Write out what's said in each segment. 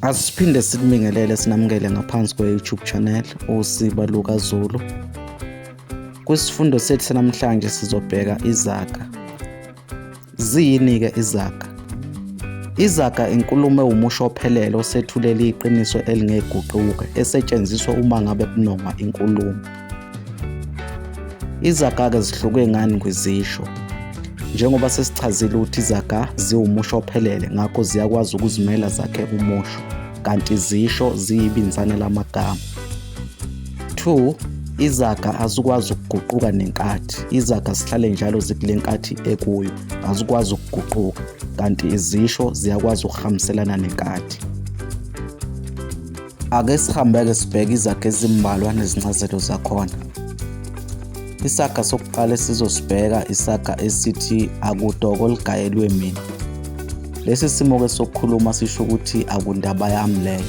Asiphinde sikubingelele sinamukele ngaphansi kwe-YouTube channel uSiba Luka Zulu. Kwisifundo sethu sanamhlanje sizobheka izaga. Ziyini-ke izaga? Izaga inkulumo ewumusho ophelele osethulela iqiniso elingeguquka esetshenziswa uma ngabe kunoma inkulumo. Izaga-ke zihluke ngani kwizisho? Njengoba sesichazile ukuthi izaga ziwumusho ophelele, ngakho ziyakwazi ukuzimela zakhe umusho, kanti izisho ziyibinzana lamagama. 2. Izaga azikwazi ukuguquka nenkathi. Izaga zihlale njalo zikule nkathi ekuyo, azikwazi ukuguquka, kanti izisho ziyakwazi ukuhambiselana nenkathi. Ake sihambe-ke sibheke izaga ezimbalwa nezincazelo zakhona. Isaga sokuqala esizosibheka isaga esithi akudoko ligayelwe mina. Lesi simo-ke sokukhuluma sisho ukuthi akundaba yami leyo.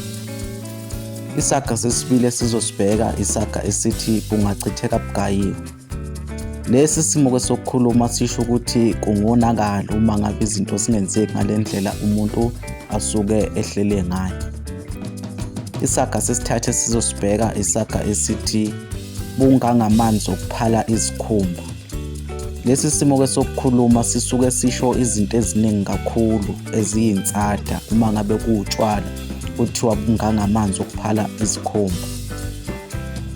Isaga sesibili esizosibheka isaga esithi bungachitheka bugayiwe. Lesi simo-ke sokukhuluma sisho ukuthi kungonakala uma ngabe izinto zingenzeki ngale ndlela umuntu asuke ehlele ngayo. Isaga sesithathu esizosibheka isaga esithi bungangamanzi okuphala izikhumba. Lesi simo-ke sokukhuluma sisuke sisho izinto eziningi kakhulu eziyinsada uma ngabe kuwutshwala kuthiwa bungangamanzi okuphala izikhumba.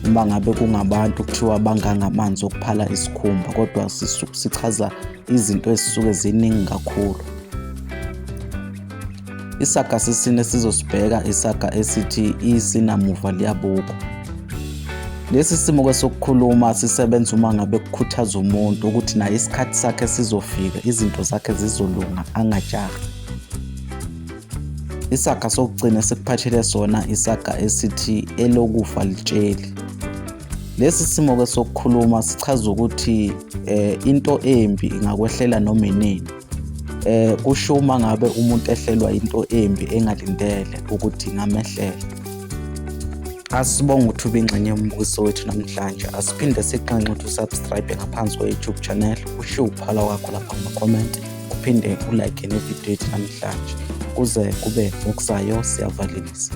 Uma ngabe kungabantu kuthiwa bangangamanzi okuphala isikhumba, kodwa sichaza izinto ezisuke ziningi kakhulu. Isaga sesine sizosibheka isaga esithi isinamuva liyabukwa. Lesi simo-ke sokukhuluma sisebenza uma ngabe kukhuthaza umuntu ukuthi naye isikhathi sakhe sizofika, izinto zakhe zizolunga, angajahi. Isaga sokugcina sikuphathele sona isaga esithi elokufa litsheli. Lesi simo-ke sokukhuluma sichaza ukuthi into embi ingakwehlela noma inini. Kusho uma ngabe umuntu ehlelwa into embi engalindele ukuthi ingamehlela. Asibonge ukuthi ube ingxenye yombukiso wethu namhlanje. Asiphinde siqanxe ukuthi usubscribe ngaphansi kwe-YouTube channel, ushiye uphala wakho lapha kuma-comment, uphinde ulike nevidiyo yethu namhlanje. Kuze kube ngokuzayo, siyavalisa.